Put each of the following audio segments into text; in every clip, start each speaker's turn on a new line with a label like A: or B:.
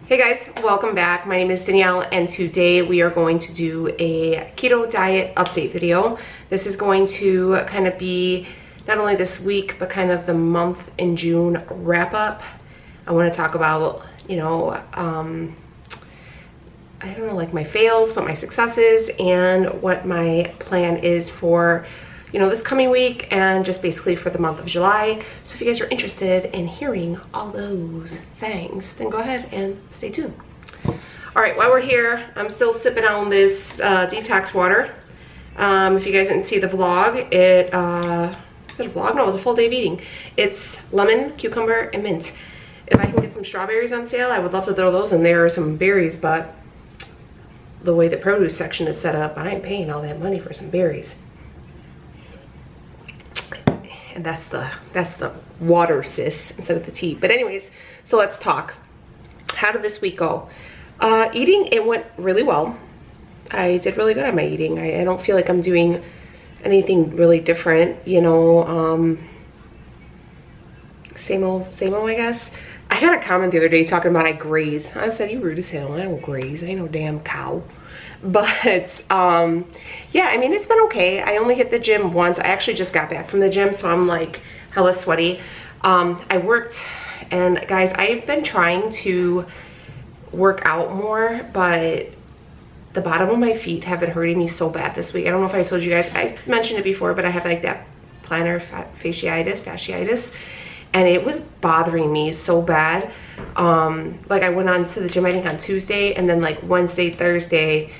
A: Hey guys, welcome back. My name is Danielle and today we are going to do a keto diet update video. This is going to kind of be not only this week but kind of the month in June wrap up. I want to talk about, I don't know, like my fails, but my successes and what my plan is for this coming week and just basically for the month of July. So if you guys are interested in hearing all those things, then go ahead and stay tuned. All right, while we're here, I'm still sipping on this detox water. If you guys didn't see the vlog, was it a vlog? No, it was a full day of eating. It's lemon, cucumber, and mint. If I can get some strawberries on sale, I would love to throw those in there, or some berries, but the way the produce section is set up, I ain't paying all that money for some berries. And that's the water, sis, instead of the tea. But anyways, so let's talk. How did this week go? Eating, it went really well. I did really good on my eating. I don't feel like I'm doing anything really different, same old, I guess. I got a comment the other day talking about I graze. I said, you rude as hell. I don't graze. I ain't no damn cow. But yeah, I mean, it's been okay. I only hit the gym once. I actually just got back from the gym, so I'm like hella sweaty. I worked, and guys, I've been trying to work out more, but the bottom of my feet have been hurting me so bad this week. I don't know if I told you guys, I mentioned it before, but I have like that plantar fasciitis, and it was bothering me so bad. Like I went on to the gym, I think on Tuesday, and then like Wednesday, Thursday,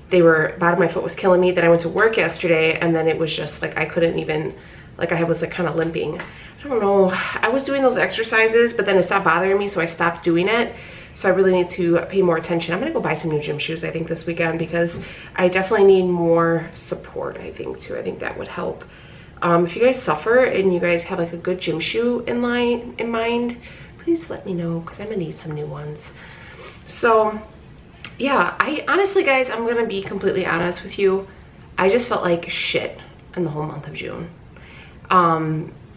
A: bottom of my foot was killing me. Then I went to work yesterday, and then it was just like I couldn't even, like I was like kind of limping. I don't know, I was doing those exercises, but then it stopped bothering me, so I stopped doing it. So I really need to pay more attention. I'm gonna go buy some new gym shoes, I think, this weekend, because I definitely need more support, I think, too. I think that would help. If you guys suffer and you guys have like a good gym shoe in mind, please let me know, because I'm gonna need some new ones. So yeah, I honestly, guys, I'm gonna be completely honest with you. I just felt like shit in the whole month of June.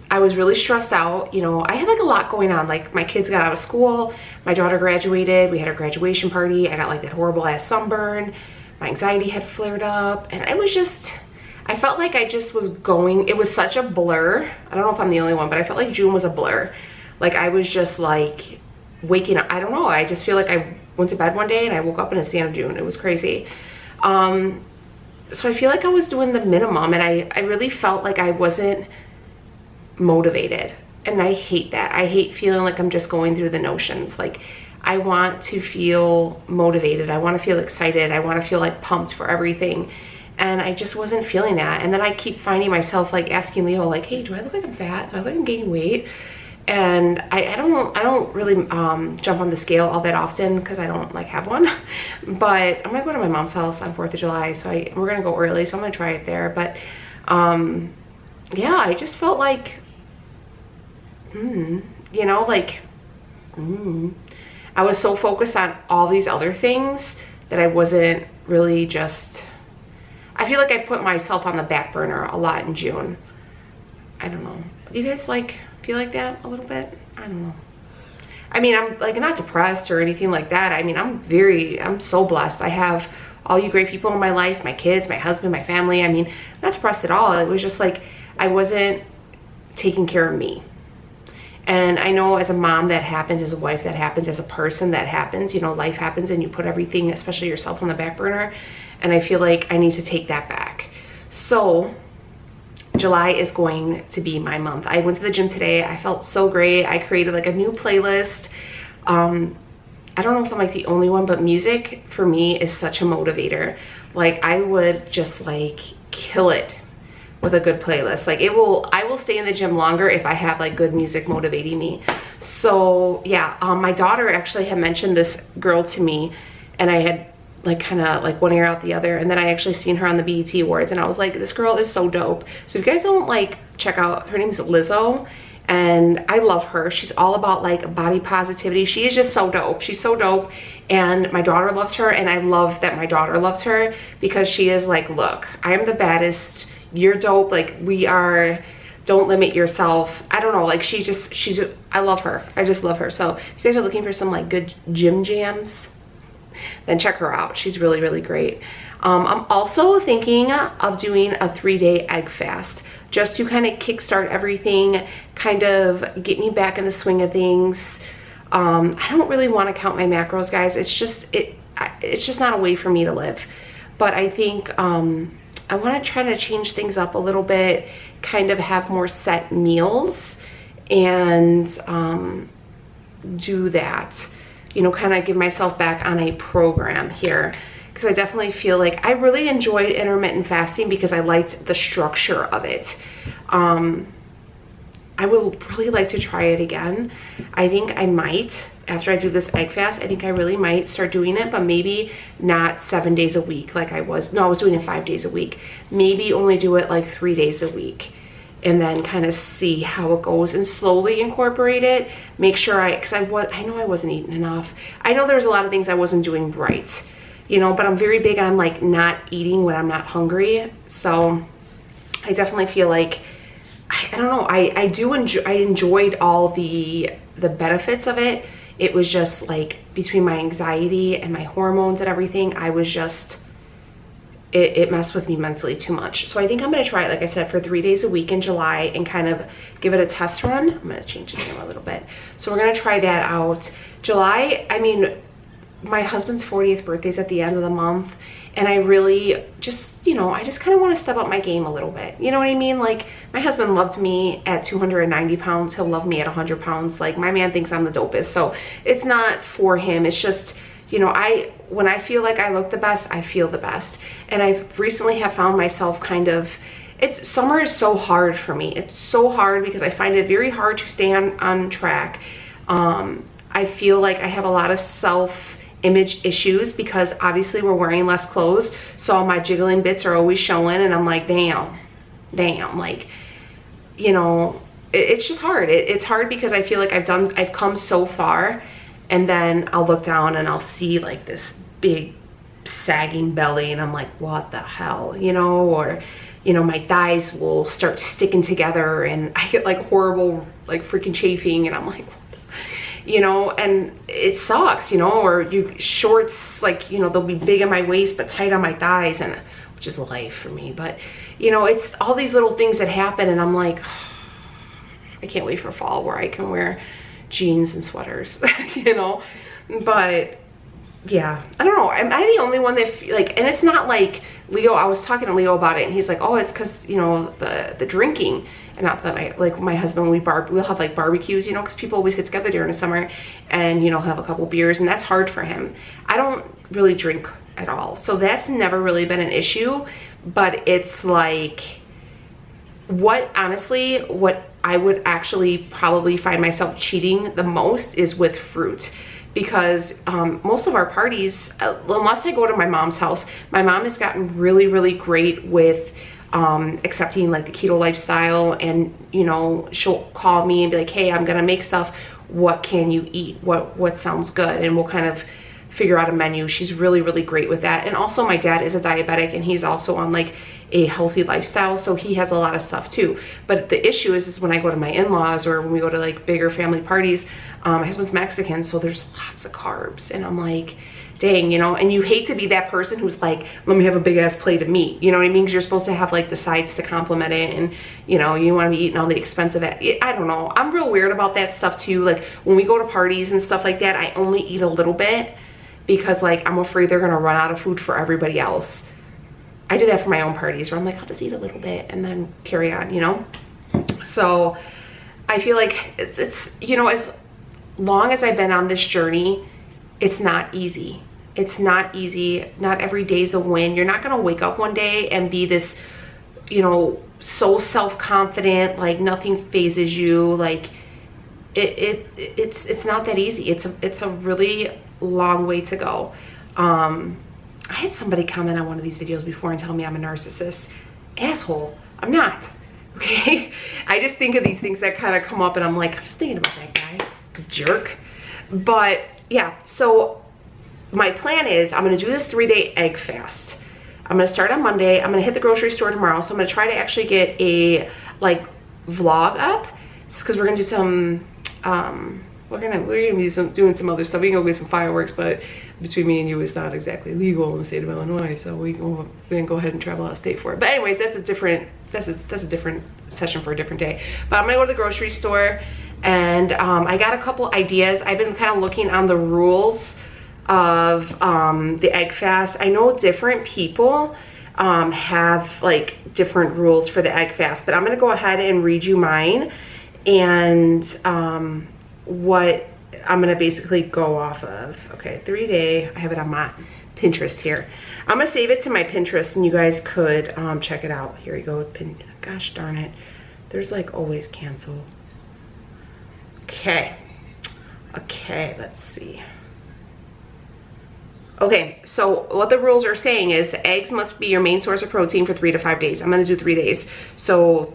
A: I was really stressed out. I had like a lot going on. Like my kids got out of school, my daughter graduated, we had our graduation party, I got like that horrible ass sunburn, my anxiety had flared up, and I felt like I just was going, it was such a blur. I don't know if I'm the only one, but I felt like June was a blur. Like I was just like waking up, I don't know, I just feel like I went to bed one day and I woke up and it's the end of June. It was crazy. So I feel like I was doing the minimum, and I really felt like I wasn't motivated, and I hate that. I hate feeling like I'm just going through the notions. Like I want to feel motivated, I want to feel excited, I want to feel like pumped for everything, and I just wasn't feeling that. And then I keep finding myself like asking Leo, like, hey, do I look like I'm fat? Do I look like I'm gaining weight? And I don't really jump on the scale all that often, because I don't like have one. But I'm gonna go to my mom's house on 4th of July, so we're gonna go early, so I'm gonna try it there. But yeah, I just felt like I was so focused on all these other things that I wasn't really I feel like I put myself on the back burner a lot in June. I don't know. Do you guys feel like that a little bit? I don't know. I mean, I'm like not depressed or anything like that. I mean, I'm so blessed. I have all you great people in my life, my kids, my husband, my family. I mean, I'm not depressed at all. It was just like I wasn't taking care of me. And I know as a mom that happens, as a wife that happens, as a person that happens, life happens and you put everything, especially yourself, on the back burner. And I feel like I need to take that back. So July is going to be my month. I went to the gym today. I felt so great. I created like a new playlist. I don't know if I'm like the only one, but music for me is such a motivator. Like I would just like kill it with a good playlist. Like I will stay in the gym longer if I have like good music motivating me. So yeah, my daughter actually had mentioned this girl to me, and I had like kind of like one ear out the other, and then I actually seen her on the BET Awards, and I was like, this girl is so dope. So if you guys don't like check out, her name's Lizzo, and I love her. She's all about like body positivity. She is just so dope. She's so dope, and my daughter loves her, and I love that my daughter loves her, because she is like, look, I am the baddest, you're dope, like we are don't limit yourself. I don't know, like I love her. I just love her. So if you guys are looking for some like good gym jams, then check her out. She's really, really great. I'm also thinking of doing a 3-day egg fast just to kind of kickstart everything, kind of get me back in the swing of things. I don't really want to count my macros, guys. It's just not a way for me to live. But I think I want to try to change things up a little bit, kind of have more set meals, and do that, you know, kind of give myself back on a program here, because I definitely feel like I really enjoyed intermittent fasting because I liked the structure of it. I would really like to try it again. I think I might, after I do this egg fast, I think I really might start doing it, but maybe not 7 days a week like I was. No, I was doing it 5 days a week. Maybe only do it like 3 days a week, and then kind of see how it goes and slowly incorporate it. Make sure I know I wasn't eating enough. I know there's a lot of things I wasn't doing right, you know, but I'm very big on like not eating when I'm not hungry. So I definitely feel like, I don't know, I enjoyed all the benefits of it. It was just like between my anxiety and my hormones and everything, I was just, it messed with me mentally too much. So I think I'm going to try it, like I said, for 3 days a week in July and kind of give it a test run. I'm going to change the camera a little bit. So we're going to try that out. July, I mean, my husband's 40th birthday's at the end of the month, and I really just, you know, I just kind of want to step up my game a little bit. You know what I mean? Like, my husband loved me at 290 pounds. He'll love me at 100 pounds. Like, my man thinks I'm the dopest. So it's not for him. It's just, you know, when I feel like I look the best, I feel the best. And I recently have found myself kind of, summer is so hard for me. It's so hard because I find it very hard to stay on track. I feel like I have a lot of self-image issues because obviously we're wearing less clothes. So my jiggling bits are always showing, and I'm like, damn, like, you know, it's just hard. It's hard because I feel like I've come so far, and then I'll look down and I'll see like this big sagging belly, and I'm like, what the hell, you know? Or, you know, my thighs will start sticking together and I get like horrible like freaking chafing, and I'm like, you know, and it sucks, you know. Or shorts, like, you know, they'll be big on my waist but tight on my thighs, and which is life for me. But, you know, it's all these little things that happen, and I'm like, I can't wait for fall where I can wear jeans and sweaters, you know. But yeah, I don't know, am I the only one that like, and it's not like Leo, I was talking to Leo about it, and he's like, oh, it's because, you know, the drinking. And not that like my husband, we'll have like barbecues, you know, because people always get together during the summer, and, you know, have a couple beers, and that's hard for him. I don't really drink at all, so that's never really been an issue. But it's like, honestly, what I would actually probably find myself cheating the most is with fruit. Because most of our parties, unless I go to my mom's house, my mom has gotten really, really great with accepting like the keto lifestyle. And, you know, she'll call me and be like, hey, I'm gonna make stuff, what can you eat, what sounds good, and we'll kind of figure out a menu. She's really, really great with that. And also my dad is a diabetic, and he's also on like a healthy lifestyle, so he has a lot of stuff too. But the issue is when I go to my in-laws, or when we go to like bigger family parties, my husband's Mexican, so there's lots of carbs, and I'm like, dang, you know. And you hate to be that person who's like, let me have a big ass plate of meat, you know what I mean? Because you're supposed to have like the sides to complement it, and, you know, you want to be eating all the expensive, I don't know, I'm real weird about that stuff too. Like when we go to parties and stuff like that, I only eat a little bit because like I'm afraid they're gonna run out of food for everybody else. I do that for my own parties, where I'm like, I'll just eat a little bit and then carry on, you know. So I feel like it's you know, as long as I've been on this journey, it's not easy. It's not easy. Not every day's a win. You're not gonna wake up one day and be this, you know, so self-confident, like nothing phases you. Like it's not that easy. It's a really long way to go. I had somebody comment on one of these videos before and tell me I'm a narcissist. Asshole, I'm not, okay? I just think of these things that kind of come up, and I'm like, I'm just thinking about that guy, jerk. But yeah, so my plan is I'm gonna do this 3-day egg fast. I'm gonna start on Monday. I'm gonna hit the grocery store tomorrow, so I'm gonna try to actually get a like vlog up. It's because we're gonna do some, we're gonna be doing some other stuff. We can go get some fireworks, but between me and you, it's not exactly legal in the state of Illinois, so we can go ahead and travel out of state for it. But anyways, that's a different session for a different day. But I'm gonna go to the grocery store, and I got a couple ideas. I've been kind of looking on the rules of the egg fast. I know different people have like different rules for the egg fast, but I'm gonna go ahead and read you mine and what I'm gonna basically go off of. Okay, 3-day, I have it on my Pinterest here. I'm gonna save it to my Pinterest and you guys could check it out. Here you go, gosh darn it. There's like always cancel. Okay, let's see. Okay, so what the rules are saying is the eggs must be your main source of protein for 3 to 5 days. I'm gonna do 3 days. So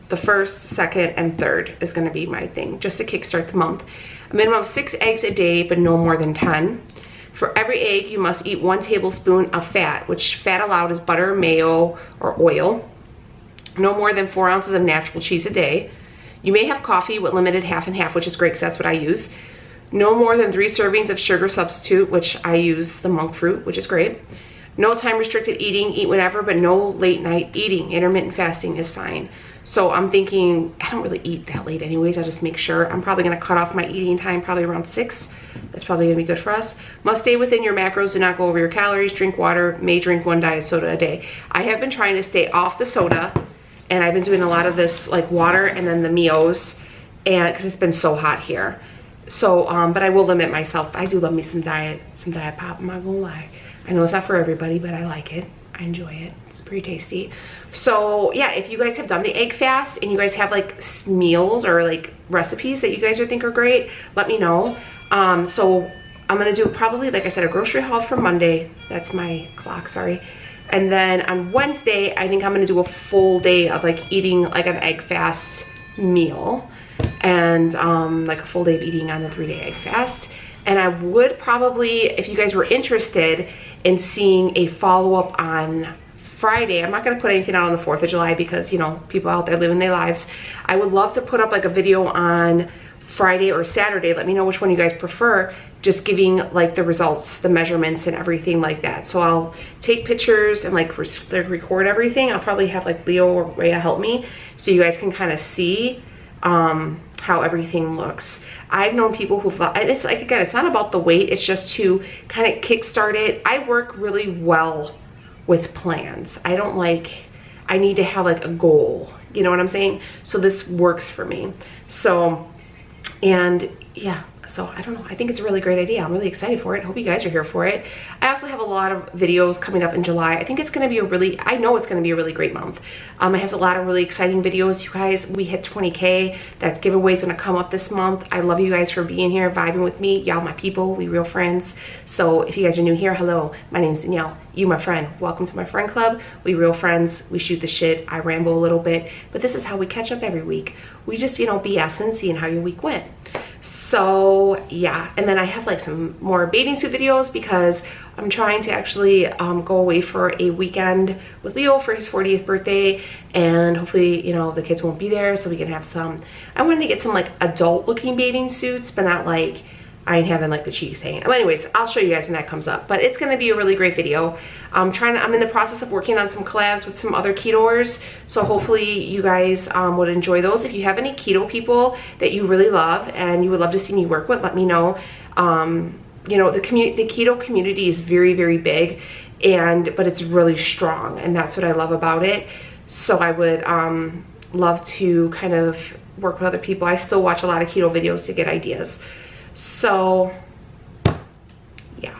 A: the 1st, 2nd, and 3rd is gonna be my thing, just to kickstart the month. A minimum of 6 eggs a day, but no more than 10. For every egg, you must eat 1 tablespoon of fat, which fat allowed is butter, mayo, or oil. No more than 4 ounces of natural cheese a day. You may have coffee with limited half and half, which is great because that's what I use. No more than 3 servings of sugar substitute, which I use the monk fruit, which is great. No time restricted eating, eat whenever, but no late night eating. Intermittent fasting is fine. So I'm thinking, I don't really eat that late anyways. I just make sure. I'm probably gonna cut off my eating time probably around 6. That's probably gonna be good for us. Must stay within your macros, do not go over your calories, drink water, may drink 1 diet soda a day. I have been trying to stay off the soda, and I've been doing a lot of this like water and then the Mios, and because it's been so hot here. So, but I will limit myself. I do love me some diet pop, I'm not gonna lie. I know it's not for everybody, but I like it. I enjoy it. It's pretty tasty. So yeah, if you guys have done the egg fast and you guys have like meals or like recipes that you guys think are great, let me know. So I'm gonna do probably, like I said, a grocery haul for Monday. That's my clock, sorry. And then on Wednesday, I think I'm gonna do a full day of like eating like an egg fast meal, and like a full day of eating on the 3-day egg fast. And I would probably, if you guys were interested in seeing a follow-up on Friday, I'm not gonna put anything out on the 4th of July because, you know, people out there living their lives. I would love to put up like a video on Friday or Saturday. Let me know which one you guys prefer, just giving like the results, the measurements and everything like that. So I'll take pictures and like record everything. I'll probably have like Leo or Rhea help me so you guys can kind of see how everything looks. I've known people who've, and it's like, again, it's not about the weight, it's just to kind of kickstart it. I work really well with plans. I don't like, I need to have like a goal, you know what I'm saying? So this works for me. So, and yeah, so I don't know, I think it's a really great idea. I'm really excited for it. Hope you guys are here for it. I also have a lot of videos coming up in July. I think it's gonna be a really, I know it's gonna be a really great month. I have a lot of really exciting videos. You guys, we hit 20K. That giveaway is gonna come up this month. I love you guys for being here, vibing with me. Y'all my people, we real friends. So if you guys are new here, hello, my name's Danielle. You my friend, welcome to my friend club. We real friends, we shoot the shit, I ramble a little bit, but this is how we catch up every week. We just, you know, BS and seeing how your week went. So yeah, and then I have like some more bathing suit videos because I'm trying to actually go away for a weekend with Leo for his 40th birthday, and hopefully, you know, the kids won't be there so we can have some, I wanted to get some like adult looking bathing suits, but not like, I ain't having like the cheeks hanging. Well, anyways, I'll show you guys when that comes up, but it's gonna be a really great video. I'm in the process of working on some collabs with some other ketoers, so hopefully you guys would enjoy those. If you have any keto people that you really love and you would love to see me work with, let me know. You know, the keto community is very, very big, but it's really strong, and that's what I love about it. So I would love to kind of work with other people. I still watch a lot of keto videos to get ideas. So yeah,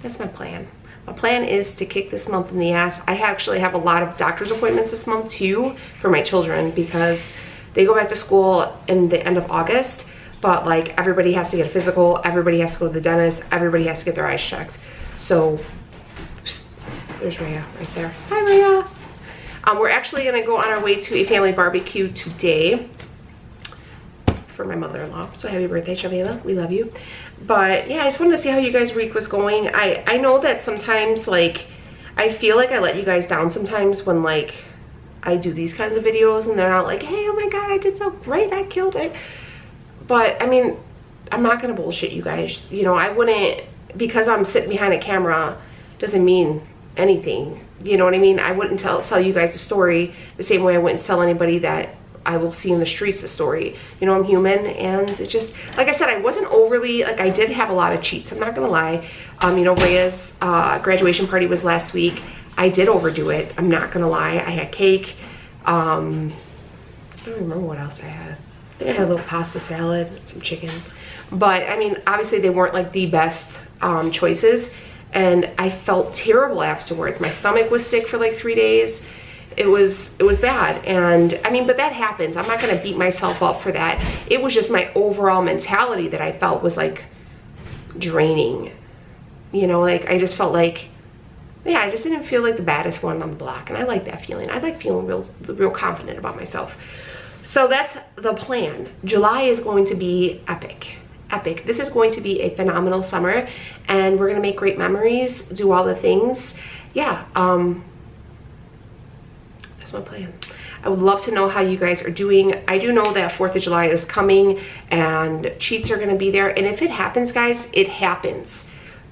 A: that's my plan. My plan is to kick this month in the ass. I actually have a lot of doctor's appointments this month too for my children because they go back to school in the end of August, but like everybody has to get a physical, everybody has to go to the dentist, everybody has to get their eyes checked. So there's Rhea right there. Hi Rhea. We're actually gonna go on our way to a family barbecue today for my mother-in-law. So happy birthday, Chavela. We love you. But yeah, I just wanted to see how you guys' week was going. I know that sometimes like I feel like I let you guys down sometimes when like I do these kinds of videos and they're not like, hey, oh my God, I did so great, I killed it. But I mean, I'm not gonna bullshit you guys. You know, I wouldn't, because I'm sitting behind a camera doesn't mean anything. You know what I mean? I wouldn't sell you guys a story the same way I wouldn't sell anybody that I will see in the streets a story. You know, I'm human, and it just, like I said, I wasn't overly, like, I did have a lot of cheats, I'm not gonna lie. You know, Rhea's graduation party was last week. I did overdo it, I'm not gonna lie. I had cake. I don't remember what else I had. I think I had a little pasta salad, some chicken. But I mean, obviously they weren't like the best choices, and I felt terrible afterwards. My stomach was sick for like 3 days. It was bad. And I mean, but that happens. I'm not gonna beat myself up for that. It was just my overall mentality that I felt was like draining. You know, like I just felt like, yeah, I just didn't feel like the baddest one on the block, and I like that feeling. I like feeling real confident about myself. So that's the plan. July is going to be epic. Epic. This is going to be a phenomenal summer, and we're gonna make great memories, do all the things. Yeah, that's my plan. I would love to know how you guys are doing. I do know that 4th of July is coming and cheats are gonna be there, and if it happens, guys, it happens.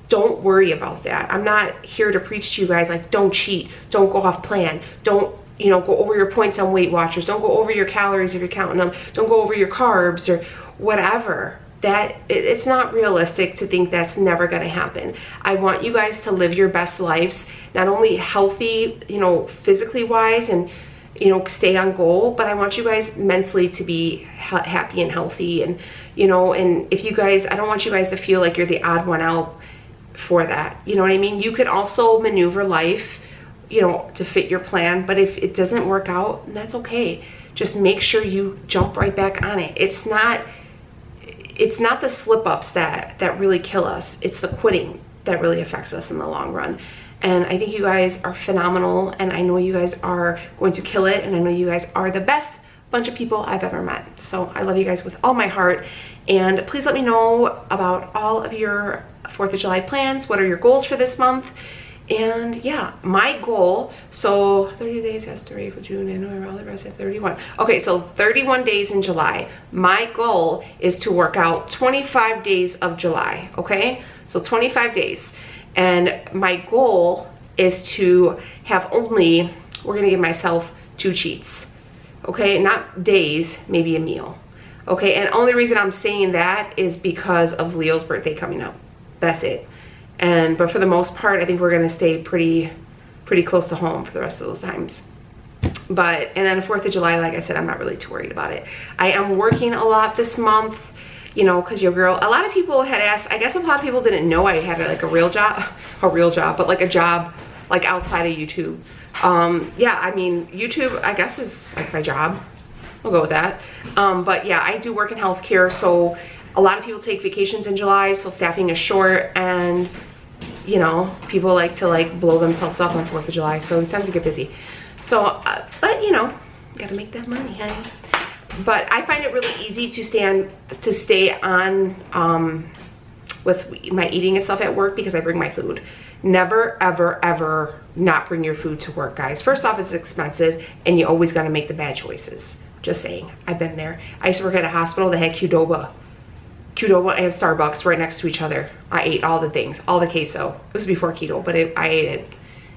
A: Don't worry about that. I'm not here to preach to you guys like, don't cheat, don't go off plan, don't, you know, go over your points on Weight Watchers, don't go over your calories if you're counting them, don't go over your carbs or whatever. That it's not realistic to think that's never going to happen. I want you guys to live your best lives, not only healthy, you know, physically wise, and, you know, stay on goal, but I want you guys mentally to be happy and healthy. And, you know, and if you guys, I don't want you guys to feel like you're the odd one out for that. You know what I mean? You could also maneuver life, you know, to fit your plan, but if it doesn't work out, that's okay. Just make sure you jump right back on it. It's not the slip-ups that really kill us. It's the quitting that really affects us in the long run. And I think you guys are phenomenal, and I know you guys are going to kill it, and I know you guys are the best bunch of people I've ever met. So I love you guys with all my heart, and please let me know about all of your 4th of July plans. What are your goals for this month? And yeah, my goal, so 30 days has to for June, and all the rest have 31. Okay, so 31 days in July. My goal is to work out 25 days of July, okay? So 25 days. And my goal is to have only, we're gonna give myself 2 cheats, okay? Not days, maybe a meal, okay? And only reason I'm saying that is because of Leo's birthday coming up. That's it. But for the most part, I think we're gonna stay pretty close to home for the rest of those times. But, and then 4th of July, like I said, I'm not really too worried about it. I am working a lot this month, you know, because your girl, a lot of people had asked, I guess a lot of people didn't know I had like a real job, but like a job like outside of YouTube. Yeah, I mean, YouTube, I guess, is like my job. We'll go with that. But yeah, I do work in healthcare, so a lot of people take vacations in July, so staffing is short, and you know, people like to like blow themselves up on 4th of July, so it tends to get busy. So, but you know, gotta make that money, honey. But I find it really easy to stay on with my eating and stuff at work because I bring my food. Never, ever, ever not bring your food to work, guys. First off, it's expensive, and you always gotta make the bad choices. Just saying, I've been there. I used to work at a hospital that had Qdoba and Starbucks right next to each other. I ate all the things, all the queso. It was before keto, but I ate it.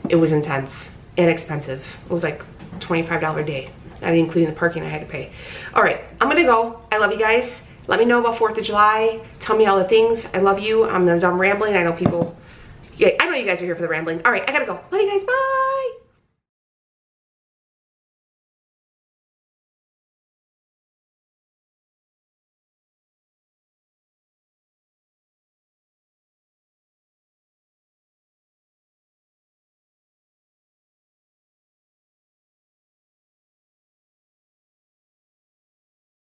A: It was intense and expensive. It was like $25 a day, not including the parking I had to pay. All right, I'm gonna go. I love you guys. Let me know about 4th of July. Tell me all the things. I love you. I'm rambling. I know you guys are here for the rambling. All right, I gotta go. Love you guys. Bye.